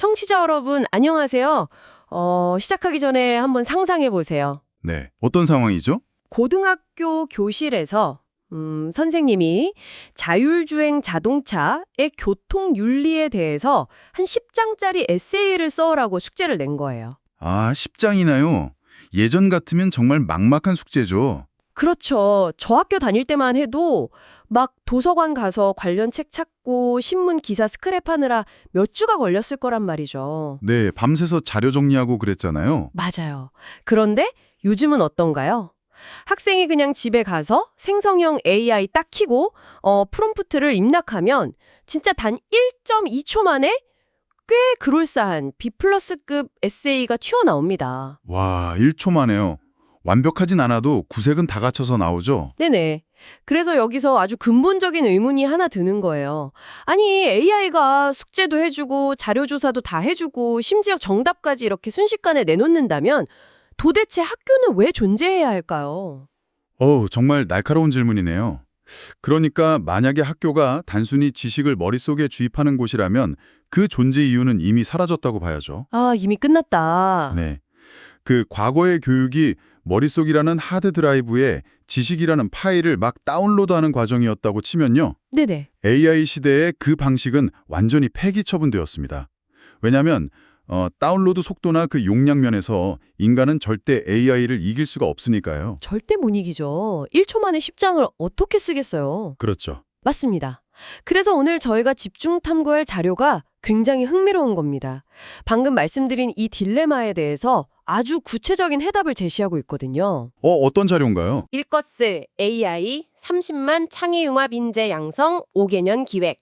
청취자 여러분, 안녕하세요. 시작하기 전에 한번 상상해 보세요. 네, 어떤 상황이죠? 고등학교 교실에서 선생님이 자율주행 자동차의 교통 윤리에 대해서 한 10장짜리 에세이를 써오라고 숙제를 낸 거예요. 아, 10장이나요? 예전 같으면 정말 막막한 숙제죠. 그렇죠. 저 학교 다닐 때만 해도 막 도서관 가서 관련 책 찾고 신문 기사 스크랩하느라 몇 주가 걸렸을 거란 말이죠. 네, 밤새서 자료 정리하고 그랬잖아요. 맞아요. 그런데 요즘은 어떤가요? 학생이 그냥 집에 가서 생성형 AI 딱 켜고 프롬프트를 입력하면 진짜 단 1.2초 만에 꽤 그럴싸한 B+급 에세이가 튀어나옵니다. 와, 1초 만에요. 완벽하진 않아도 구색은 다 갖춰서 나오죠? 네네. 그래서 여기서 아주 근본적인 의문이 하나 드는 거예요. 아니, AI가 숙제도 해주고 자료 조사도 다 해주고 심지어 정답까지 이렇게 순식간에 내놓는다면 도대체 학교는 왜 존재해야 할까요? 정말 날카로운 질문이네요. 그러니까 만약에 학교가 단순히 지식을 머릿속에 주입하는 곳이라면 그 존재 이유는 이미 사라졌다고 봐야죠. 아, 이미 끝났다. 네. 그 과거의 교육이 머릿속이라는 하드 드라이브에 지식이라는 파일을 막 다운로드하는 과정이었다고 치면요. 네네. AI 시대의 그 방식은 완전히 폐기 처분되었습니다. 왜냐하면 다운로드 속도나 그 용량 면에서 인간은 절대 AI를 이길 수가 없으니까요. 절대 못 이기죠. 1초 만에 10장을 어떻게 쓰겠어요? 그렇죠. 맞습니다. 그래서 오늘 저희가 집중 탐구할 자료가 굉장히 흥미로운 겁니다. 방금 말씀드린 이 딜레마에 대해서 아주 구체적인 해답을 제시하고 있거든요. 어떤 자료인가요? 일거스 AI 30만 창의융합 인재 양성 5개년 기획.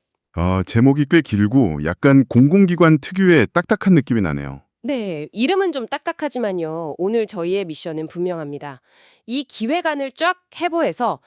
제목이 꽤 길고 약간 공공기관 특유의 딱딱한 느낌이 나네요. 네, 이름은 좀 딱딱하지만요. 오늘 저희의 미션은 분명합니다. 이 기획안을 쫙 해부해서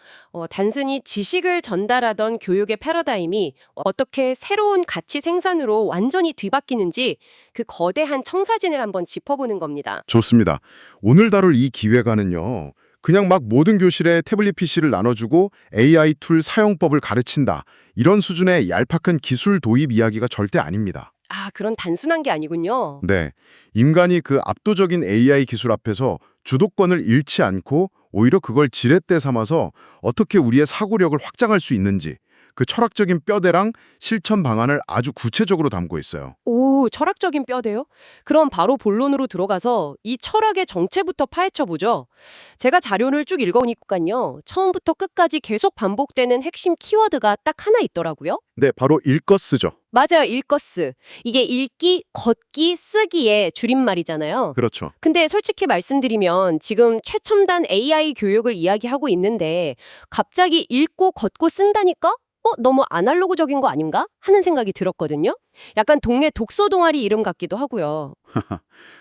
단순히 지식을 전달하던 교육의 패러다임이 어떻게 새로운 가치 생산으로 완전히 뒤바뀌는지 그 거대한 청사진을 한번 짚어보는 겁니다. 좋습니다. 오늘 다룰 이 기획안은요. 그냥 막 모든 교실에 태블릿 PC를 나눠주고 AI 툴 사용법을 가르친다. 이런 수준의 얄팍한 기술 도입 이야기가 절대 아닙니다. 아, 그런 단순한 게 아니군요. 네, 인간이 그 압도적인 AI 기술 앞에서 주도권을 잃지 않고 오히려 그걸 지렛대 삼아서 어떻게 우리의 사고력을 확장할 수 있는지 그 철학적인 뼈대랑 실천 방안을 아주 구체적으로 담고 있어요. 오, 철학적인 뼈대요? 그럼 바로 본론으로 들어가서 이 철학의 정체부터 파헤쳐보죠. 제가 자료를 쭉 읽어보니까요. 처음부터 끝까지 계속 반복되는 핵심 키워드가 딱 하나 있더라고요. 네, 바로 일거스죠. 맞아요, 일거스. 이게 읽기, 걷기, 쓰기의 줄임말이잖아요. 그렇죠. 근데 솔직히 말씀드리면 지금 최첨단 AI 교육을 이야기하고 있는데 갑자기 읽고 걷고 쓴다니까? 너무 아날로그적인 거 아닌가? 하는 생각이 들었거든요. 약간 동네 독서 동아리 이름 같기도 하고요.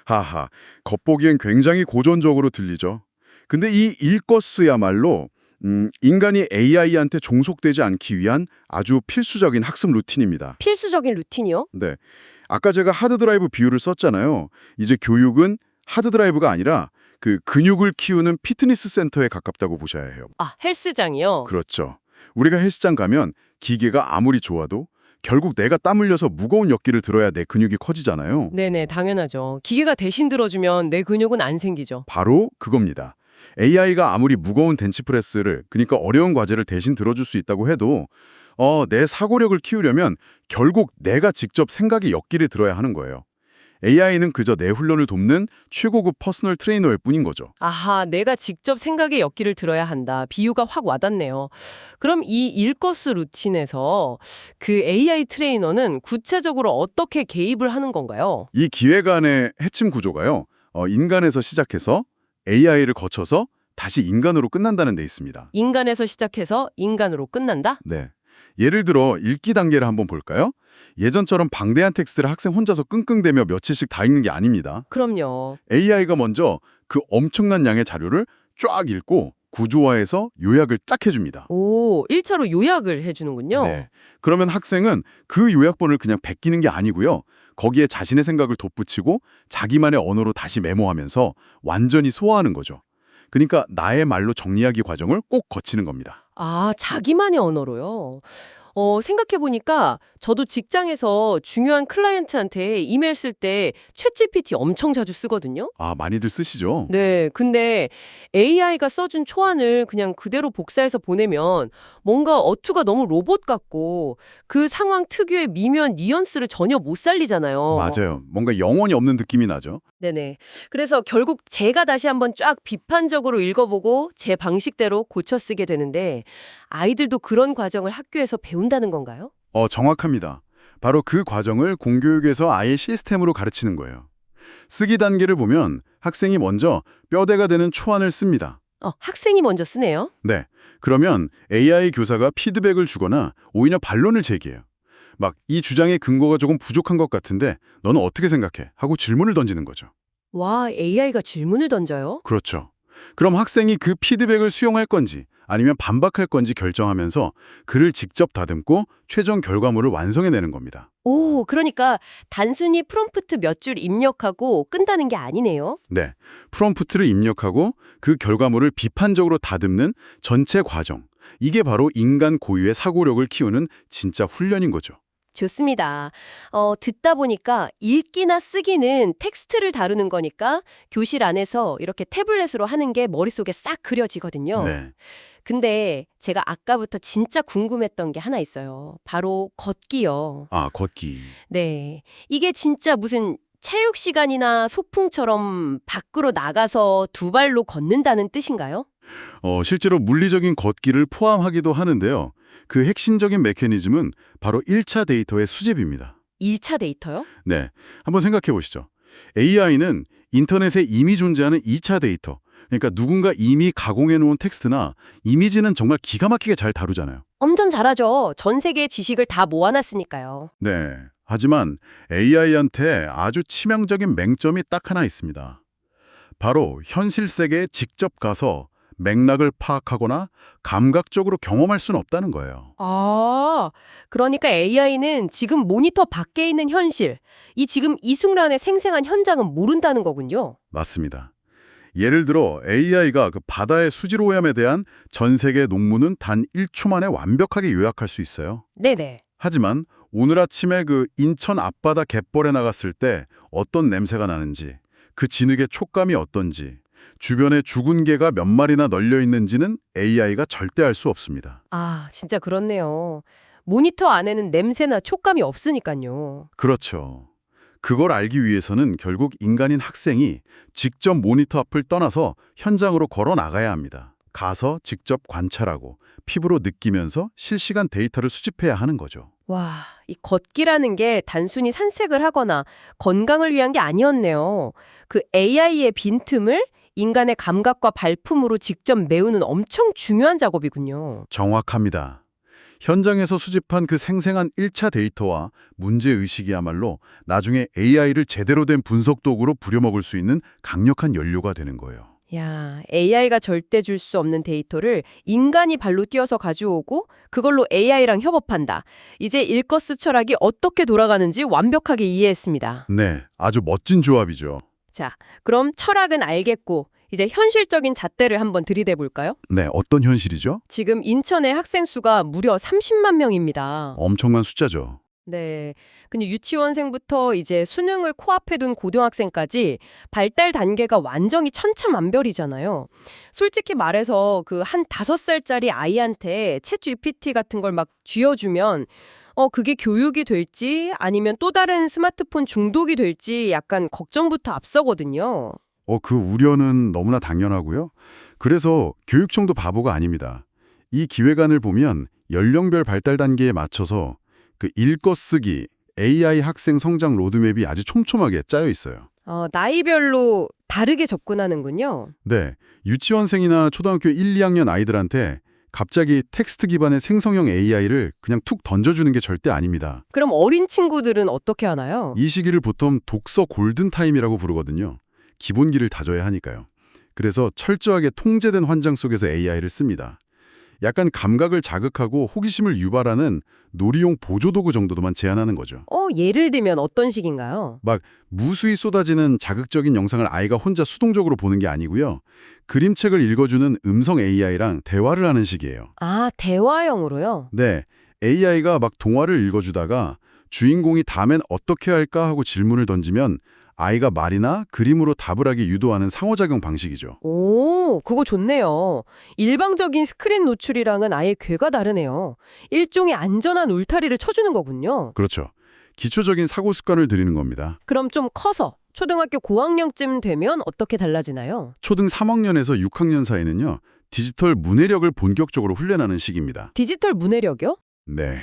하하, 겉보기엔 굉장히 고전적으로 들리죠. 근데 이 일거스야말로 인간이 AI한테 종속되지 않기 위한 아주 필수적인 학습 루틴입니다. 필수적인 루틴이요? 네, 아까 제가 하드드라이브 비유를 썼잖아요. 이제 교육은 하드드라이브가 아니라 그 근육을 키우는 피트니스 센터에 가깝다고 보셔야 해요. 아, 헬스장이요? 그렇죠. 우리가 헬스장 가면 기계가 아무리 좋아도 결국 내가 땀 흘려서 무거운 역기를 들어야 내 근육이 커지잖아요. 네네, 당연하죠. 기계가 대신 들어주면 내 근육은 안 생기죠. 바로 그겁니다. AI가 아무리 무거운 벤치프레스를, 그러니까 어려운 과제를 대신 들어줄 수 있다고 해도 내 사고력을 키우려면 결국 내가 직접 생각의 역기를 들어야 하는 거예요. AI는 그저 내 훈련을 돕는 최고급 퍼스널 트레이너일 뿐인 거죠. 아하, 내가 직접 생각의 역기를 들어야 한다. 비유가 확 와닿네요. 그럼 이 일거스 루틴에서 그 AI 트레이너는 구체적으로 어떻게 개입을 하는 건가요? 이 기획안의 핵심 구조가요. 인간에서 시작해서 AI를 거쳐서 다시 인간으로 끝난다는 데 있습니다. 인간에서 시작해서 인간으로 끝난다? 네. 예를 들어 읽기 단계를 한번 볼까요? 예전처럼 방대한 텍스트를 학생 혼자서 끙끙대며 며칠씩 다 읽는 게 아닙니다. 그럼요. AI가 먼저 그 엄청난 양의 자료를 쫙 읽고 구조화해서 요약을 쫙 해줍니다. 오, 1차로 요약을 해주는군요. 네. 그러면 학생은 그 요약본을 그냥 베끼는 게 아니고요. 거기에 자신의 생각을 덧붙이고 자기만의 언어로 다시 메모하면서 완전히 소화하는 거죠. 그러니까 나의 말로 정리하기 과정을 꼭 거치는 겁니다. 아, 자기만의 언어로요? 생각해보니까 저도 직장에서 중요한 클라이언트한테 이메일 쓸 때 챗GPT 엄청 자주 쓰거든요. 아, 많이들 쓰시죠? 네, 근데 AI가 써준 초안을 그냥 그대로 복사해서 보내면 뭔가 어투가 너무 로봇 같고 그 상황 특유의 미묘한 뉘앙스를 전혀 못 살리잖아요. 맞아요. 뭔가 영혼이 없는 느낌이 나죠. 네네. 그래서 결국 제가 다시 한번 쫙 비판적으로 읽어보고 제 방식대로 고쳐 쓰게 되는데 아이들도 그런 과정을 학교에서 배운다는 건가요? 정확합니다. 바로 그 과정을 공교육에서 아예 시스템으로 가르치는 거예요. 쓰기 단계를 보면 학생이 먼저 뼈대가 되는 초안을 씁니다. 학생이 먼저 쓰네요. 네. 그러면 AI 교사가 피드백을 주거나 오히려 반론을 제기해요. 막 이 주장의 근거가 조금 부족한 것 같은데 너는 어떻게 생각해? 하고 질문을 던지는 거죠. 와, AI가 질문을 던져요? 그렇죠. 그럼 학생이 그 피드백을 수용할 건지 아니면 반박할 건지 결정하면서 글을 직접 다듬고 최종 결과물을 완성해내는 겁니다. 오, 그러니까 단순히 프롬프트 몇 줄 입력하고 끈다는 게 아니네요. 네. 프롬프트를 입력하고 그 결과물을 비판적으로 다듬는 전체 과정. 이게 바로 인간 고유의 사고력을 키우는 진짜 훈련인 거죠. 좋습니다. 듣다 보니까 읽기나 쓰기는 텍스트를 다루는 거니까 교실 안에서 이렇게 태블릿으로 하는 게 머릿속에 싹 그려지거든요. 네. 근데 제가 아까부터 진짜 궁금했던 게 하나 있어요. 바로 걷기요. 아, 걷기. 네. 이게 진짜 무슨 체육 시간이나 소풍처럼 밖으로 나가서 두 발로 걷는다는 뜻인가요? 실제로 물리적인 걷기를 포함하기도 하는데요. 그 핵심적인 메커니즘은 바로 1차 데이터의 수집입니다. 1차 데이터요? 네, 한번 생각해 보시죠. AI는 인터넷에 이미 존재하는 2차 데이터, 그러니까 누군가 이미 가공해 놓은 텍스트나 이미지는 정말 기가 막히게 잘 다루잖아요. 엄청 잘하죠. 전 세계의 지식을 다 모아놨으니까요. 네, 하지만 AI한테 아주 치명적인 맹점이 딱 하나 있습니다. 바로 현실 세계에 직접 가서 맥락을 파악하거나 감각적으로 경험할 수는 없다는 거예요. 아, 그러니까 AI는 지금 모니터 밖에 있는 현실, 지금 이 순간의 생생한 현장은 모른다는 거군요. 맞습니다. 예를 들어 AI가 그 바다의 수질 오염에 대한 전 세계 논문은 단 1초 만에 완벽하게 요약할 수 있어요. 네네. 하지만 오늘 아침에 그 인천 앞바다 갯벌에 나갔을 때 어떤 냄새가 나는지, 그 진흙의 촉감이 어떤지, 주변에 죽은 개가 몇 마리나 널려 있는지는 AI가 절대 알 수 없습니다. 아, 진짜 그렇네요. 모니터 안에는 냄새나 촉감이 없으니까요. 그렇죠. 그걸 알기 위해서는 결국 인간인 학생이 직접 모니터 앞을 떠나서 현장으로 걸어 나가야 합니다. 가서 직접 관찰하고 피부로 느끼면서 실시간 데이터를 수집해야 하는 거죠. 와, 이 걷기라는 게 단순히 산책을 하거나 건강을 위한 게 아니었네요. 그 AI의 빈틈을 인간의 감각과 발품으로 직접 메우는 엄청 중요한 작업이군요. 정확합니다. 현장에서 수집한 그 생생한 1차 데이터와 문제의식이야말로 나중에 AI를 제대로 된 분석 도구로 부려먹을 수 있는 강력한 연료가 되는 거예요. 야, AI가 절대 줄 수 없는 데이터를 인간이 발로 뛰어서 가져오고 그걸로 AI랑 협업한다. 이제 일거스 철학이 어떻게 돌아가는지 완벽하게 이해했습니다. 네, 아주 멋진 조합이죠. 자, 그럼 철학은 알겠고 이제 현실적인 잣대를 한번 들이대 볼까요? 네, 어떤 현실이죠? 지금 인천의 학생 수가 무려 30만 명입니다. 엄청난 숫자죠. 네. 근데 유치원생부터 이제 수능을 코앞에 둔 고등학생까지 발달 단계가 완전히 천차만별이잖아요. 솔직히 말해서 그 한 5살짜리 아이한테 챗 GPT 같은 걸 막 쥐어주면 그게 교육이 될지 아니면 또 다른 스마트폰 중독이 될지 약간 걱정부터 앞서거든요. 그 우려는 너무나 당연하고요. 그래서 교육청도 바보가 아닙니다. 이 기획안을 보면 연령별 발달 단계에 맞춰서 그 읽어쓰기 AI 학생 성장 로드맵이 아주 촘촘하게 짜여 있어요. 나이별로 다르게 접근하는군요. 네, 유치원생이나 초등학교 1, 2학년 아이들한테 갑자기 텍스트 기반의 생성형 AI를 그냥 툭 던져주는 게 절대 아닙니다. 그럼 어린 친구들은 어떻게 하나요? 이 시기를 보통 독서 골든타임이라고 부르거든요. 기본기를 다져야 하니까요. 그래서 철저하게 통제된 환경 속에서 AI를 씁니다. 약간 감각을 자극하고 호기심을 유발하는 놀이용 보조도구 정도도만 제한하는 거죠. 예를 들면 어떤 식인가요? 막 무수히 쏟아지는 자극적인 영상을 아이가 혼자 수동적으로 보는 게 아니고요. 그림책을 읽어주는 음성 AI랑 대화를 하는 식이에요. 아, 대화형으로요? 네, AI가 막 동화를 읽어주다가 주인공이 다음엔 어떻게 할까 하고 질문을 던지면 아이가 말이나 그림으로 답을 하게 유도하는 상호작용 방식이죠. 오, 그거 좋네요. 일방적인 스크린 노출이랑은 아예 궤가 다르네요. 일종의 안전한 울타리를 쳐주는 거군요. 그렇죠. 기초적인 사고 습관을 들이는 겁니다. 그럼 좀 커서 초등학교 고학년쯤 되면 어떻게 달라지나요? 초등 3학년에서 6학년 사이는요. 디지털 문해력을 본격적으로 훈련하는 시기입니다. 디지털 문해력이요? 네.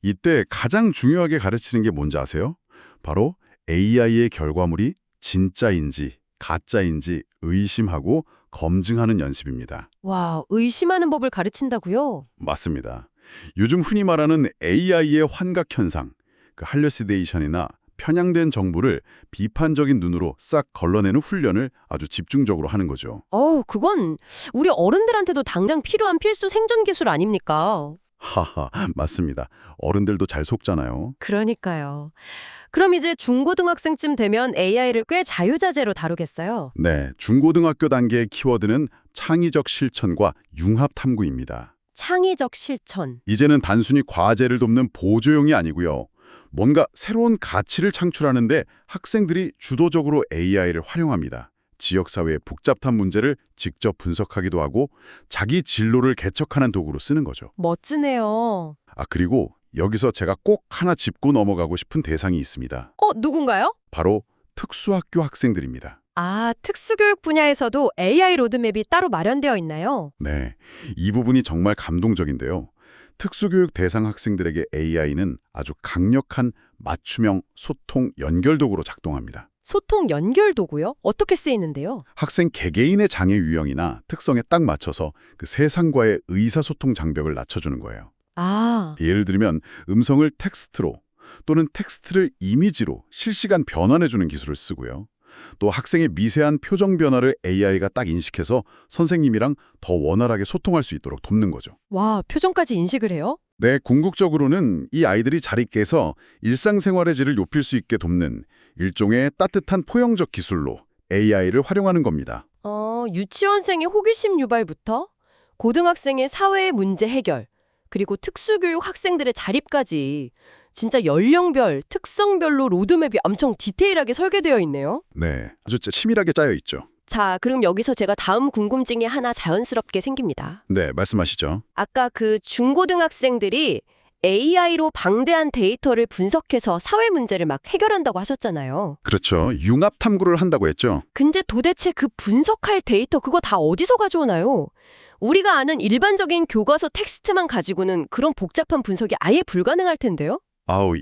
이때 가장 중요하게 가르치는 게 뭔지 아세요? 바로 AI의 결과물이 진짜인지 가짜인지 의심하고 검증하는 연습입니다. 와, 의심하는 법을 가르친다고요? 맞습니다. 요즘 흔히 말하는 AI의 환각 현상, 그 할루시네이션이나 편향된 정보를 비판적인 눈으로 싹 걸러내는 훈련을 아주 집중적으로 하는 거죠. 그건 우리 어른들한테도 당장 필요한 필수 생존 기술 아닙니까? 하하, 맞습니다. 어른들도 잘 속잖아요. 그러니까요. 그럼 이제 중고등학생쯤 되면 AI를 꽤 자유자재로 다루겠어요? 네, 중고등학교 단계의 키워드는 창의적 실천과 융합 탐구입니다. 창의적 실천. 이제는 단순히 과제를 돕는 보조용이 아니고요. 뭔가 새로운 가치를 창출하는데 학생들이 주도적으로 AI를 활용합니다. 지역사회의 복잡한 문제를 직접 분석하기도 하고 자기 진로를 개척하는 도구로 쓰는 거죠. 멋지네요. 그리고 여기서 제가 꼭 하나 짚고 넘어가고 싶은 대상이 있습니다. 누군가요? 바로 특수학교 학생들입니다. 특수교육 분야에서도 AI 로드맵이 따로 마련되어 있나요? 네, 이 부분이 정말 감동적인데요. 특수교육 대상 학생들에게 AI는 아주 강력한 맞춤형 소통 연결 도구로 작동합니다. 소통 연결 도구요? 어떻게 쓰이는데요? 학생 개개인의 장애 유형이나 특성에 딱 맞춰서 그 세상과의 의사소통 장벽을 낮춰주는 거예요. 예를 들면 음성을 텍스트로 또는 텍스트를 이미지로 실시간 변환해주는 기술을 쓰고요. 또 학생의 미세한 표정 변화를 AI가 딱 인식해서 선생님이랑 더 원활하게 소통할 수 있도록 돕는 거죠. 와, 표정까지 인식을 해요? 네, 궁극적으로는 이 아이들이 잘 있게 해서 일상생활의 질을 높일 수 있게 돕는 일종의 따뜻한 포용적 기술로 AI를 활용하는 겁니다. 유치원생의 호기심 유발부터 고등학생의 사회의 문제 해결, 그리고 특수교육 학생들의 자립까지 진짜 연령별, 특성별로 로드맵이 엄청 디테일하게 설계되어 있네요. 네, 아주 치밀하게 짜여 있죠. 자, 그럼 여기서 제가 다음 궁금증이 하나 자연스럽게 생깁니다. 네, 말씀하시죠. 아까 그 중고등학생들이 AI로 방대한 데이터를 분석해서 사회 문제를 막 해결한다고 하셨잖아요. 그렇죠. 융합 탐구를 한다고 했죠. 근데 도대체 그 분석할 데이터 그거 다 어디서 가져오나요? 우리가 아는 일반적인 교과서 텍스트만 가지고는 그런 복잡한 분석이 아예 불가능할 텐데요?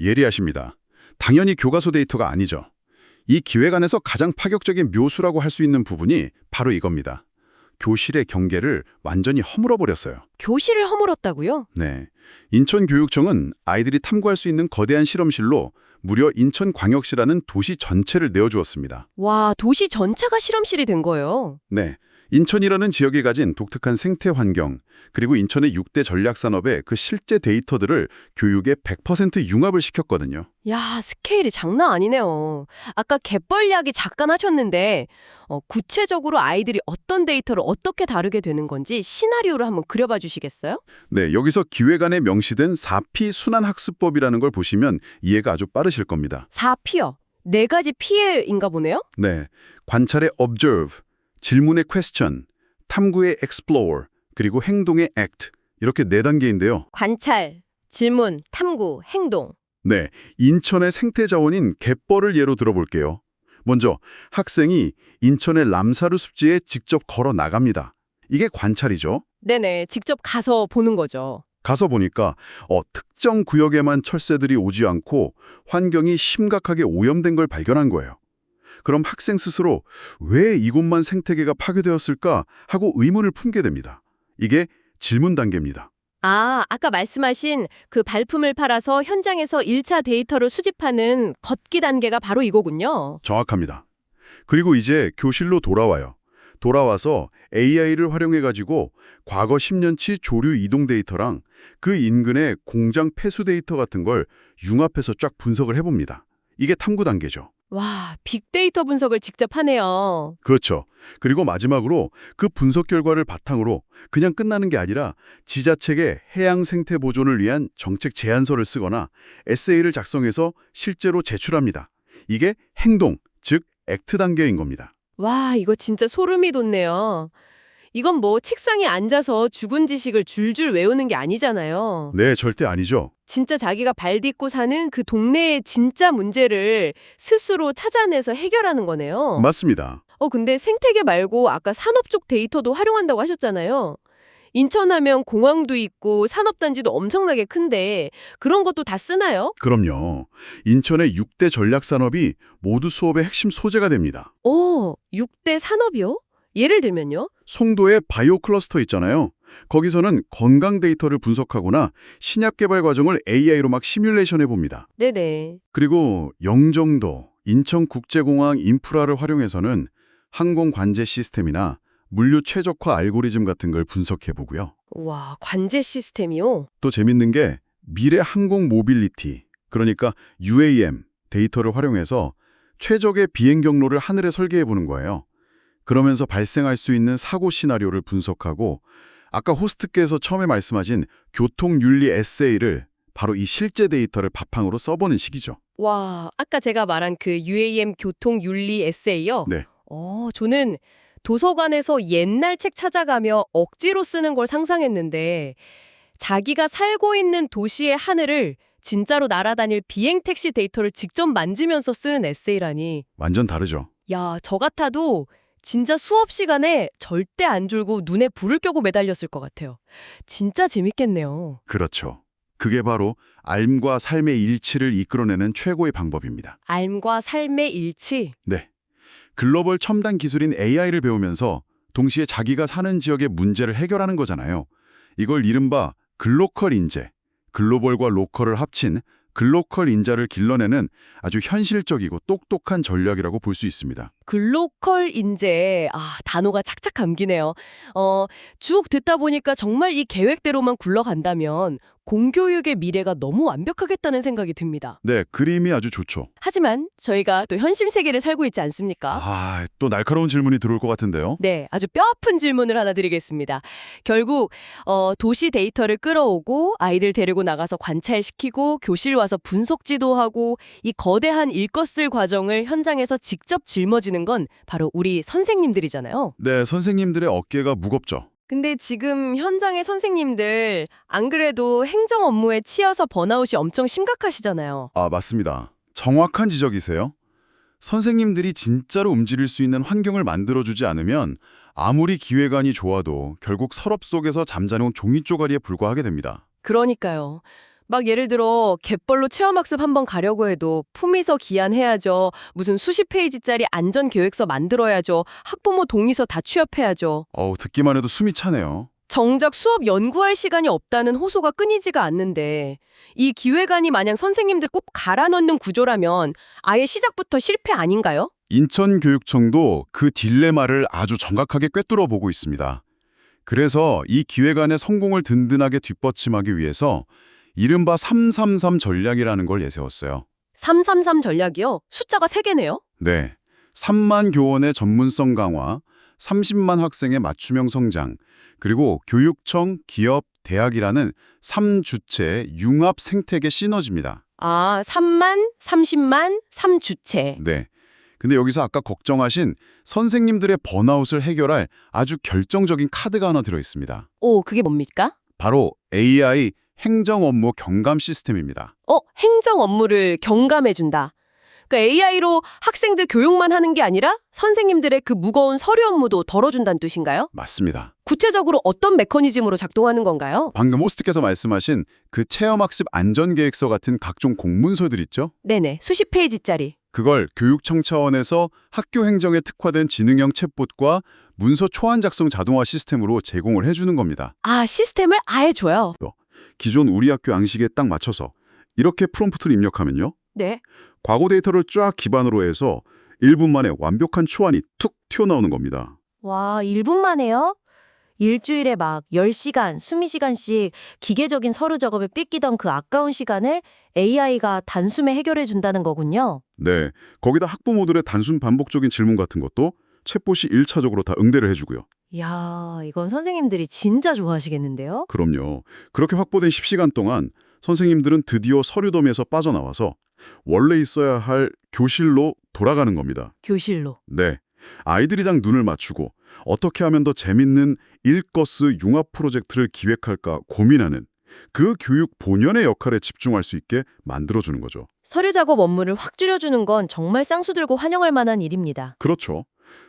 예리하십니다. 당연히 교과서 데이터가 아니죠. 이 기획안에서 가장 파격적인 묘수라고 할 수 있는 부분이 바로 이겁니다. 교실의 경계를 완전히 허물어버렸어요. 교실을 허물었다고요? 네. 인천교육청은 아이들이 탐구할 수 있는 거대한 실험실로 무려 인천광역시라는 도시 전체를 내어주었습니다. 와, 도시 전체가 실험실이 된 거예요. 네. 인천이라는 지역이 가진 독특한 생태 환경, 그리고 인천의 6대 전략산업의 그 실제 데이터들을 교육에 100% 융합을 시켰거든요. 야, 스케일이 장난 아니네요. 아까 갯벌 이야기 잠깐 하셨는데 구체적으로 아이들이 어떤 데이터를 어떻게 다루게 되는 건지 시나리오로 한번 그려봐 주시겠어요? 네, 여기서 기획안에 명시된 4P 순환학습법이라는 걸 보시면 이해가 아주 빠르실 겁니다. 4P요. 4가지 P인가 보네요? 네, 관찰의 observe, 질문의 question, 탐구의 explore, 그리고 행동의 act, 이렇게 4단계인데요. 관찰, 질문, 탐구, 행동. 네, 인천의 생태 자원인 갯벌을 예로 들어볼게요. 먼저 학생이 인천의 람사르 습지에 직접 걸어 나갑니다. 이게 관찰이죠. 네네, 직접 가서 보는 거죠. 가서 보니까 특정 구역에만 철새들이 오지 않고 환경이 심각하게 오염된 걸 발견한 거예요. 그럼 학생 스스로 왜 이곳만 생태계가 파괴되었을까 하고 의문을 품게 됩니다. 이게 질문 단계입니다. 아까 말씀하신 그 발품을 팔아서 현장에서 1차 데이터를 수집하는 걷기 단계가 바로 이거군요. 정확합니다. 그리고 이제 교실로 돌아와요. 돌아와서 AI를 활용해가지고 과거 10년치 조류 이동 데이터랑 그 인근의 공장 폐수 데이터 같은 걸 융합해서 쫙 분석을 해봅니다. 이게 탐구 단계죠. 와, 빅데이터 분석을 직접 하네요. 그렇죠. 그리고 마지막으로 그 분석 결과를 바탕으로 그냥 끝나는 게 아니라 지자체계 해양 생태 보존을 위한 정책 제안서를 쓰거나 에세이를 작성해서 실제로 제출합니다. 이게 행동, 즉 액트 단계인 겁니다. 와, 이거 진짜 소름이 돋네요. 이건 뭐 책상에 앉아서 죽은 지식을 줄줄 외우는 게 아니잖아요. 네, 절대 아니죠. 진짜 자기가 발 딛고 사는 그 동네의 진짜 문제를 스스로 찾아내서 해결하는 거네요. 맞습니다. 근데 생태계 말고 아까 산업 쪽 데이터도 활용한다고 하셨잖아요. 인천하면 공항도 있고 산업단지도 엄청나게 큰데 그런 것도 다 쓰나요? 그럼요. 인천의 6대 전략산업이 모두 수업의 핵심 소재가 됩니다. 6대 산업이요? 예를 들면요? 송도의 바이오 클러스터 있잖아요. 거기서는 건강 데이터를 분석하거나 신약 개발 과정을 AI로 막 시뮬레이션 해봅니다. 네네. 그리고 영종도, 인천국제공항 인프라를 활용해서는 항공 관제 시스템이나 물류 최적화 알고리즘 같은 걸 분석해보고요. 와, 관제 시스템이요? 또 재밌는 게 미래 항공 모빌리티, 그러니까 UAM 데이터를 활용해서 최적의 비행 경로를 하늘에 설계해보는 거예요. 그러면서 발생할 수 있는 사고 시나리오를 분석하고 아까 호스트께서 처음에 말씀하신 교통윤리 에세이를 바로 이 실제 데이터를 바탕으로 써보는 식이죠. 와, 아까 제가 말한 그 UAM 교통윤리 에세이요? 네. 저는 도서관에서 옛날 책 찾아가며 억지로 쓰는 걸 상상했는데 자기가 살고 있는 도시의 하늘을 진짜로 날아다닐 비행택시 데이터를 직접 만지면서 쓰는 에세이라니. 완전 다르죠. 야, 저 같아도 진짜 수업 시간에 절대 안 졸고 눈에 불을 켜고 매달렸을 것 같아요. 진짜 재밌겠네요. 그렇죠. 그게 바로 삶과 삶의 일치를 이끌어내는 최고의 방법입니다. 삶과 삶의 일치. 네. 글로벌 첨단 기술인 AI를 배우면서 동시에 자기가 사는 지역의 문제를 해결하는 거잖아요. 이걸 이른바 글로컬 인재, 글로벌과 로컬을 합친 글로컬 인자를 길러내는 아주 현실적이고 똑똑한 전략이라고 볼 수 있습니다. 글로컬 인재. 단어가 착착 감기네요. 쭉 듣다 보니까 정말 이 계획대로만 굴러간다면 공교육의 미래가 너무 완벽하겠다는 생각이 듭니다. 네, 그림이 아주 좋죠. 하지만 저희가 또 현실 세계를 살고 있지 않습니까? 또 날카로운 질문이 들어올 것 같은데요. 네, 아주 뼈아픈 질문을 하나 드리겠습니다. 결국 도시 데이터를 끌어오고 아이들 데리고 나가서 관찰시키고 교실 와서 분석 지도하고 이 거대한 읽것을 과정을 현장에서 직접 짊어지는 건 바로 우리 선생님들이잖아요. 네, 선생님들의 어깨가 무겁죠. 근데 지금 현장의 선생님들 안 그래도 행정 업무에 치여서 번아웃이 엄청 심각하시잖아요. 맞습니다. 정확한 지적이세요. 선생님들이 진짜로 움직일 수 있는 환경을 만들어주지 않으면 아무리 기획안이 좋아도 결국 서랍 속에서 잠자는 종이 쪼가리에 불과하게 됩니다. 그러니까요. 막 예를 들어 갯벌로 체험학습 한번 가려고 해도 품위서 기한해야죠. 무슨 수십 페이지짜리 안전계획서 만들어야죠. 학부모 동의서 다 취합해야죠. 듣기만 해도 숨이 차네요. 정작 수업 연구할 시간이 없다는 호소가 끊이지가 않는데 이 기획안이 마냥 선생님들 꼭 갈아 넣는 구조라면 아예 시작부터 실패 아닌가요? 인천교육청도 그 딜레마를 아주 정확하게 꿰뚫어 보고 있습니다. 그래서 이 기획안의 성공을 든든하게 뒷받침하기 위해서 이른바 333 전략이라는 걸 내세웠어요. 333 전략이요? 숫자가 3개네요? 네. 3만 교원의 전문성 강화, 30만 학생의 맞춤형 성장, 그리고 교육청, 기업, 대학이라는 3주체의 융합 생태계 시너지입니다. 3만, 30만, 3주체. 네. 근데 여기서 아까 걱정하신 선생님들의 번아웃을 해결할 아주 결정적인 카드가 하나 들어있습니다. 그게 뭡니까? 바로 AI 행정 업무 경감 시스템입니다. 행정 업무를 경감해준다. 그러니까 AI로 학생들 교육만 하는 게 아니라 선생님들의 그 무거운 서류 업무도 덜어준다는 뜻인가요? 맞습니다. 구체적으로 어떤 메커니즘으로 작동하는 건가요? 방금 호스트께서 말씀하신 그 체험학습 안전계획서 같은 각종 공문서들 있죠? 네네, 수십 페이지짜리. 그걸 교육청 차원에서 학교 행정에 특화된 지능형 챗봇과 문서 초안 작성 자동화 시스템으로 제공을 해주는 겁니다. 시스템을 아예 줘요. 기존 우리 학교 양식에 딱 맞춰서 이렇게 프롬프트를 입력하면요. 네. 과거 데이터를 쫙 기반으로 해서 1분 만에 완벽한 초안이 툭 튀어나오는 겁니다. 와, 1분 만에요? 일주일에 막 10시간, 20시간씩 기계적인 서류 작업에 삐끼던 그 아까운 시간을 AI가 단숨에 해결해 준다는 거군요. 네, 거기다 학부모들의 단순 반복적인 질문 같은 것도 챗봇이 1차적으로 다 응대를 해주고요. 이야, 이건 선생님들이 진짜 좋아하시겠는데요? 그럼요. 그렇게 확보된 10시간 동안 선생님들은 드디어 서류 더미에서 빠져나와서 원래 있어야 할 교실로 돌아가는 겁니다. 교실로. 네. 아이들이랑 눈을 맞추고 어떻게 하면 더 재밌는 일거스 융합 프로젝트를 기획할까 고민하는 그 교육 본연의 역할에 집중할 수 있게 만들어주는 거죠. 서류 작업 업무를 확 줄여주는 건 정말 쌍수들고 환영할 만한 일입니다. 그렇죠.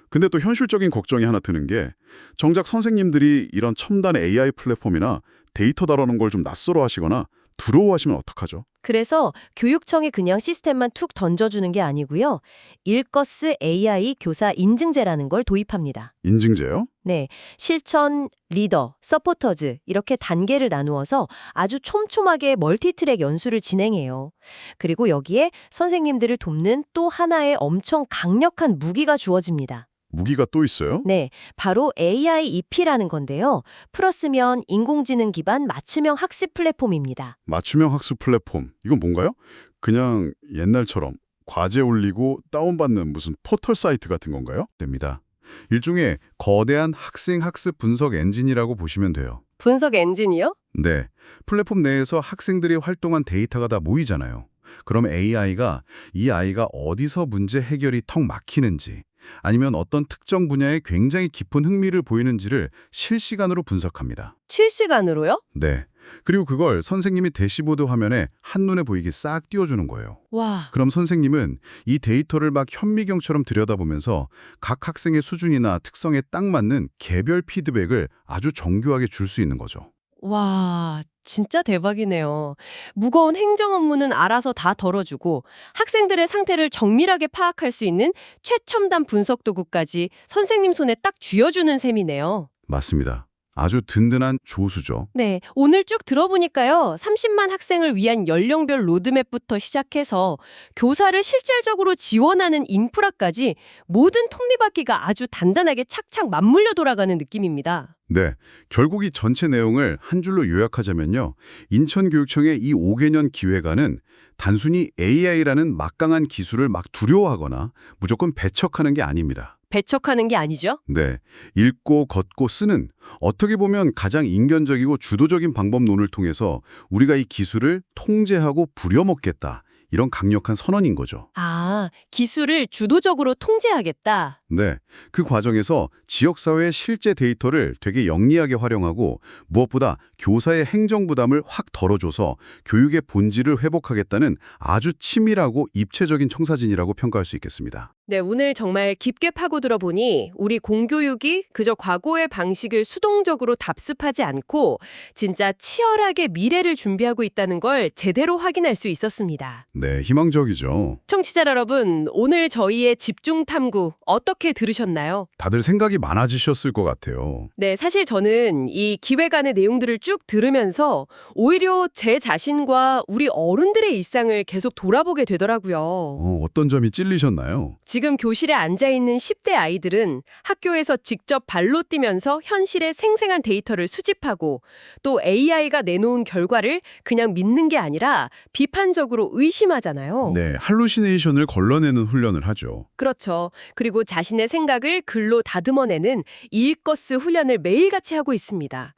근데 또 현실적인 걱정이 하나 드는 게 정작 선생님들이 이런 첨단 AI 플랫폼이나 데이터 다루는 걸 좀 낯설어 하시거나 두려워하시면 어떡하죠? 그래서 교육청이 그냥 시스템만 툭 던져주는 게 아니고요. 일거스 AI 교사 인증제라는 걸 도입합니다. 인증제요? 네, 실천, 리더, 서포터즈 이렇게 단계를 나누어서 아주 촘촘하게 멀티트랙 연수를 진행해요. 그리고 여기에 선생님들을 돕는 또 하나의 엄청 강력한 무기가 주어집니다. 무기가 또 있어요? 네, 바로 AIEP라는 건데요. 풀었으면 인공지능 기반 맞춤형 학습 플랫폼입니다. 맞춤형 학습 플랫폼. 이건 뭔가요? 그냥 옛날처럼 과제 올리고 다운받는 무슨 포털 사이트 같은 건가요? 됩니다. 일종의 거대한 학생 학습 분석 엔진이라고 보시면 돼요. 분석 엔진이요? 네, 플랫폼 내에서 학생들이 활동한 데이터가 다 모이잖아요. 그럼 AI가 이 아이가 어디서 문제 해결이 턱 막히는지 아니면 어떤 특정 분야에 굉장히 깊은 흥미를 보이는지를 실시간으로 분석합니다. 실시간으로요? 네, 그리고 그걸 선생님이 대시보드 화면에 한눈에 보이게 싹 띄워주는 거예요. 와, 그럼 선생님은 이 데이터를 막 현미경처럼 들여다보면서 각 학생의 수준이나 특성에 딱 맞는 개별 피드백을 아주 정교하게 줄 수 있는 거죠. 와, 진짜 대박이네요. 무거운 행정 업무는 알아서 다 덜어주고 학생들의 상태를 정밀하게 파악할 수 있는 최첨단 분석 도구까지 선생님 손에 딱 쥐어주는 셈이네요. 맞습니다. 아주 든든한 조수죠. 네, 오늘 쭉 들어보니까요. 30만 학생을 위한 연령별 로드맵부터 시작해서 교사를 실질적으로 지원하는 인프라까지 모든 톱니바퀴가 아주 단단하게 착착 맞물려 돌아가는 느낌입니다. 네, 결국 이 전체 내용을 한 줄로 요약하자면요. 인천교육청의 이 5개년 기획안은 단순히 AI라는 막강한 기술을 막 두려워하거나 무조건 배척하는 게 아닙니다. 배척하는 게 아니죠? 네, 읽고 걷고 쓰는 어떻게 보면 가장 인간적이고 주도적인 방법론을 통해서 우리가 이 기술을 통제하고 부려먹겠다. 이런 강력한 선언인 거죠. 아, 기술을 주도적으로 통제하겠다. 네, 그 과정에서 지역사회의 실제 데이터를 되게 영리하게 활용하고 무엇보다 교사의 행정 부담을 확 덜어줘서 교육의 본질을 회복하겠다는 아주 치밀하고 입체적인 청사진이라고 평가할 수 있겠습니다. 네, 오늘 정말 깊게 파고들어 보니 우리 공교육이 그저 과거의 방식을 수동적으로 답습하지 않고 진짜 치열하게 미래를 준비하고 있다는 걸 제대로 확인할 수 있었습니다. 네, 희망적이죠. 청취자 여러분, 오늘 저희의 집중 탐구 어떻게 들으셨나요? 다들 생각이 많아지셨을 것 같아요. 네, 사실 저는 이 기획안의 내용들을 쭉 들으면서 오히려 제 자신과 우리 어른들의 일상을 계속 돌아보게 되더라고요. 어떤 점이 찔리셨나요? 지금 교실에 앉아있는 10대 아이들은 학교에서 직접 발로 뛰면서 현실의 생생한 데이터를 수집하고 또 AI가 내놓은 결과를 그냥 믿는 게 아니라 비판적으로 의심하잖아요. 네, 할루시네이션을 걸러내는 훈련을 하죠. 그렇죠. 그리고 자신의 생각을 글로 다듬어내는 일거스 훈련을 매일같이 하고 있습니다.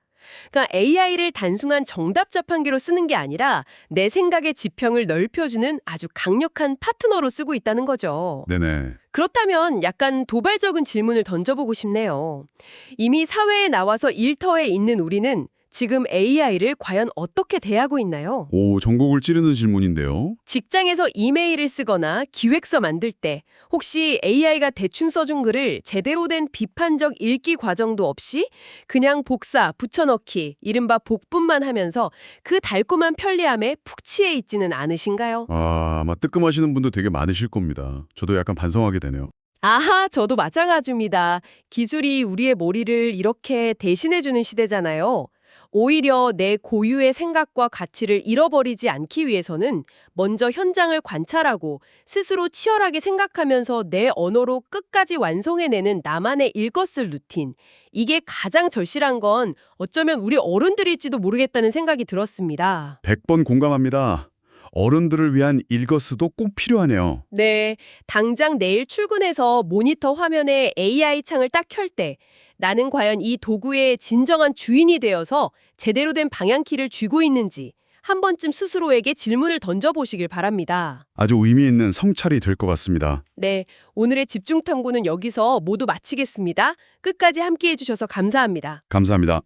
그러니까 AI를 단순한 정답 자판기로 쓰는 게 아니라 내 생각의 지평을 넓혀주는 아주 강력한 파트너로 쓰고 있다는 거죠. 네네. 그렇다면 약간 도발적인 질문을 던져보고 싶네요. 이미 사회에 나와서 일터에 있는 우리는 지금 AI를 과연 어떻게 대하고 있나요? 오, 전곡을 찌르는 질문인데요. 직장에서 이메일을 쓰거나 기획서 만들 때 혹시 AI가 대충 써준 글을 제대로 된 비판적 읽기 과정도 없이 그냥 복사, 붙여넣기, 이른바 복분만 하면서 그 달콤한 편리함에 푹 취해 있지는 않으신가요? 아마 뜨끔하시는 분도 되게 많으실 겁니다. 저도 약간 반성하게 되네요. 아하, 저도 마찬가지입니다. 기술이 우리의 머리를 이렇게 대신해주는 시대잖아요. 오히려 내 고유의 생각과 가치를 잃어버리지 않기 위해서는 먼저 현장을 관찰하고 스스로 치열하게 생각하면서 내 언어로 끝까지 완성해내는 나만의 일것을 루틴. 이게 가장 절실한 건 어쩌면 우리 어른들일지도 모르겠다는 생각이 들었습니다. 100번 공감합니다. 어른들을 위한 일거스도 꼭 필요하네요. 네, 당장 내일 출근해서 모니터 화면에 AI 창을 딱 켤 때 나는 과연 이 도구의 진정한 주인이 되어서 제대로 된 방향키를 쥐고 있는지 한 번쯤 스스로에게 질문을 던져보시길 바랍니다. 아주 의미 있는 성찰이 될 것 같습니다. 네, 오늘의 집중 탐구는 여기서 모두 마치겠습니다. 끝까지 함께해 주셔서 감사합니다. 감사합니다.